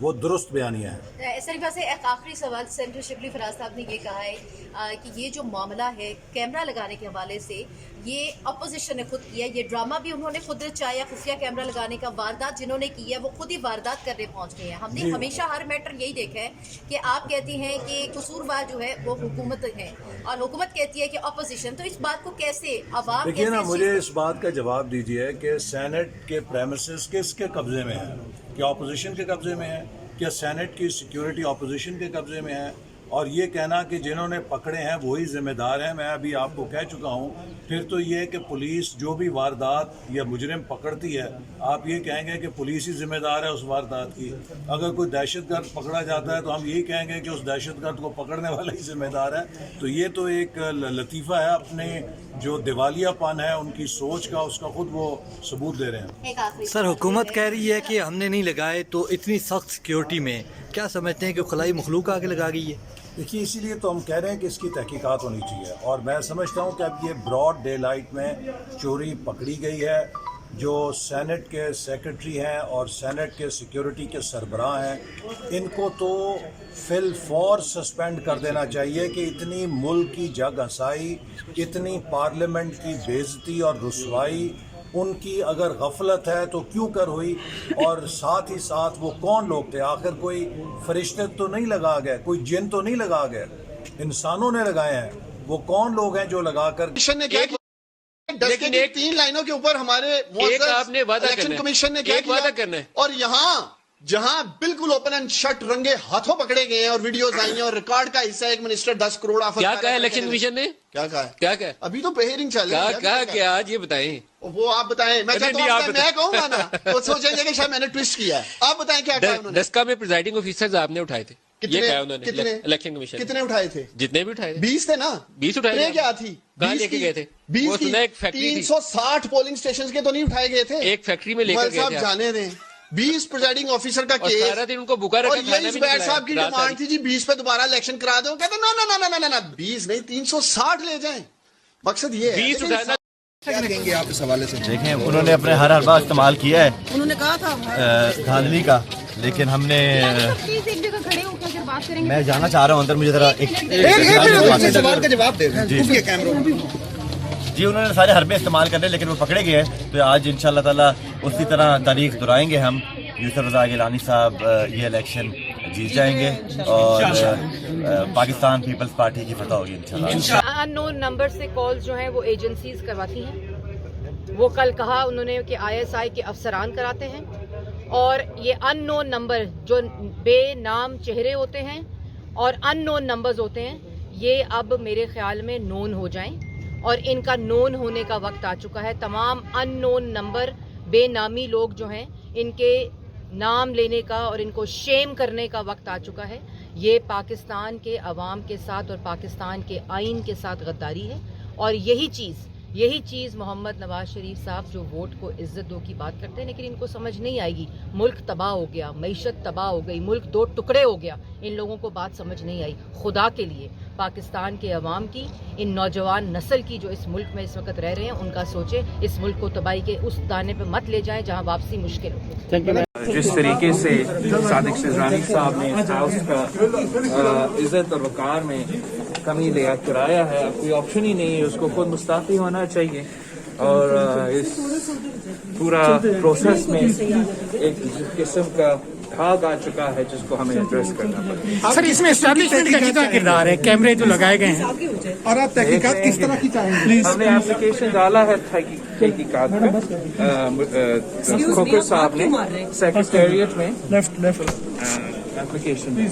وہ درست بیانیہ ہے۔ اس طریقے سے ایک آخری سوال، سینیٹر شبلی فراز صاحب نے یہ کہا ہے کہ یہ جو معاملہ ہے کیمرہ لگانے کے حوالے سے یہ اپوزیشن نے خود کیا، یہ ڈرامہ بھی انہوں نے خود رچایا، یا خفیہ کیمرہ لگانے کا واردات جنہوں نے کی ہے وہ خود ہی واردات کرنے پہنچ گئے ہیں۔ ہم نے ہمیشہ ہر میٹر یہی دیکھا ہے کہ آپ کہتی ہیں کہ قصوروار جو ہے وہ حکومت ہے اور حکومت کہتی ہے کہ اپوزیشن، تو اس بات کو کیسے عوام دیکھیے نا، مجھے اس بات کا جواب دیجیے کہ سینٹ کے پریمیسز کس کے قبضے میں ہے؟ کیا اپوزیشن کے قبضے میں ہے؟ کیا سینٹ کی سیکیورٹی اپوزیشن کے قبضے میں ہے؟ اور یہ کہنا کہ جنہوں نے پکڑے ہیں وہی ذمہ دار ہیں، میں ابھی آپ کو کہہ چکا ہوں، پھر تو یہ کہ پولیس جو بھی واردات یا مجرم پکڑتی ہے، آپ یہ کہیں گے کہ پولیس ہی ذمہ دار ہے اس واردات کی۔ اگر کوئی دہشت گرد پکڑا جاتا ہے تو ہم یہی کہیں گے کہ اس دہشت گرد کو پکڑنے والا ہی ذمہ دار ہے۔ تو یہ تو ایک لطیفہ ہے، اپنے جو دیوالیہ پن ہے ان کی سوچ کا، اس کا خود وہ ثبوت دے رہے ہیں۔ سر، حکومت کہہ رہی ہے کہ ہم نے نہیں لگائے، تو اتنی سخت سیکیورٹی میں کیا سمجھتے ہیں کہ خلائی مخلوق آگے لگا گئی ہے؟ دیکھیے، اسی لیے تو ہم کہہ رہے ہیں کہ اس کی تحقیقات ہونی چاہیے، اور میں سمجھتا ہوں کہ اب یہ براڈ ڈے لائٹ میں چوری پکڑی گئی ہے۔ جو سینٹ کے سیکرٹری ہیں اور سینٹ کے سیکیورٹی کے سربراہ ہیں، ان کو تو فی الفور سسپینڈ کر دینا چاہیے کہ اتنی ملک کی جگ ہنسائی، اتنی پارلیمنٹ کی بے عزتی اور رسوائی ان کی اگر غفلت ہے تو کیوں کر ہوئی؟ اور ساتھ ہی ساتھ وہ کون لوگ تھے؟ آخر کوئی فرشتے تو نہیں لگا گئے، کوئی جن تو نہیں لگا گئے، انسانوں نے لگائے ہیں۔ وہ کون لوگ ہیں جو لگا کر لیکن ایک 3 لائنوں کے اوپر ہمارے الیکشن کمیشن نے کیا کیا، اور یہاں جہاں بالکل اوپن اینڈ شٹ رنگے ہاتھوں پکڑے گئے ہیں اور ویڈیوز آئی ہیں اور ریکارڈ کا حصہ ایک منسٹر 10 کروڑ کیا کہا الیکشن کمیشن نے؟ کیا کہا؟ کیا کہا؟ ابھی تو ہیئرنگ چل رہی ہے۔ کیا کیا آج یہ بتائیں؟ وہ آپ بتائیں، میں چاہتا ہوں میں کہوں گا نا وہ سوچیں گے کہ شاید میں نے ٹویسٹ کیا ہے۔ آپ بتائیں کیا کہا انہوں نے؟ ڈسکا میں پریزائڈنگ آفیسرز آپ نے اٹھائے تھے، یہ کہا انہوں نے الیکشن کمیشن کتنے اٹھائے تھے؟ جتنے بھی اٹھائے تھے 20 تھے نا، 20 اٹھائے تھے۔ کیا تھی؟ کہاں لے کے گئے تھے؟ 20 کی 360 پولنگ اسٹیشن کے تو نہیں اٹھائے گئے تھے، ایک فیکٹری میں لے کے گئے تھے۔ جانے دیں 20 پریزائڈنگ آفیسر کا کیس، 18 دن ان کو بکا رکھا، اور یہی زبیر صاحب کی ڈیمانڈ تھی جی 20 پہ دوبارہ الیکشن کرا دو، کہتے نا 20 نہیں 360 لے جائیں۔ مقصد یہ ہے 20 اٹھانا۔ کیا کہیں گے آپ اس حوالے سے؟ دیکھیں، انہوں نے اپنے ہر حربہ استعمال کیا ہے، انہوں نے کہا تھا دھاندلی کا، لیکن ہم نے میں جانا چاہ رہا ہوں اندر، مجھے ذرا ایک سوال کا جواب دے جی انہوں نے سارے حربے استعمال کرنے لیکن وہ پکڑے گئے ہیں، تو آج انشاءاللہ تعالیٰ اسی طرح تاریخ دہرائیں گے ہم۔ یوسف رضا گیلانی صاحب یہ الیکشن جیت جائیں گے اور پاکستان پیپلز پارٹی کی فتح ہوگی انشاءاللہ۔ ان نون نمبر سے کالز جو ہیں وہ ایجنسیز کرواتی ہیں، وہ کل کہا انہوں نے کہ ISI کے افسران کراتے ہیں، اور یہ ان نون نمبر جو بے نام چہرے ہوتے ہیں اور ان نون نمبرز ہوتے ہیں، یہ اب میرے خیال میں نون ہو جائیں، اور ان کا نون ہونے کا وقت آ چکا ہے۔ تمام ان نون نمبر بے نامی لوگ جو ہیں، ان کے نام لینے کا اور ان کو شیم کرنے کا وقت آ چکا ہے۔ یہ پاکستان کے عوام کے ساتھ اور پاکستان کے آئین کے ساتھ غداری ہے، اور یہی چیز محمد نواز شریف صاحب جو ووٹ کو عزت دو کی بات کرتے ہیں، لیکن ان کو سمجھ نہیں آئے گی۔ ملک تباہ ہو گیا، معیشت تباہ ہو گئی، ملک 2 ٹکڑے ہو گیا، ان لوگوں کو بات سمجھ نہیں آئی۔ خدا کے لیے پاکستان کے عوام کی، ان نوجوان نسل کی جو اس ملک میں اس وقت رہ رہے ہیں، ان کا سوچیں، اس ملک کو تباہی کے اس دانے پہ مت لے جائیں جہاں واپسی مشکل ہو۔ جس طریقے سے صادق سیزرانی صاحب نے اس ہاؤس کا عزت اور وقار میں کمی لیا کرایا ہے، اب کوئی آپشن ہی نہیں ہے، اس کو خود مستعفی ہونا چاہیے، اور اس پورا پروسیس میں ایک قسم کا بھاگ آ چکا ہے جس کو ہمیں ایڈریس کرنا پڑے۔ سر، اس میں اسٹیبلشمنٹ کا کتنا کردار ہے؟ کیمرے جو لگائے گئے ہیں، اور آپ تحقیقات کس طرح کی چاہیں گے؟ ہم نے اپلیکیشن ڈالا ہے تحقیقات کا، کھوکھر صاحب نے سیکریٹریٹ میں اپلیکیشن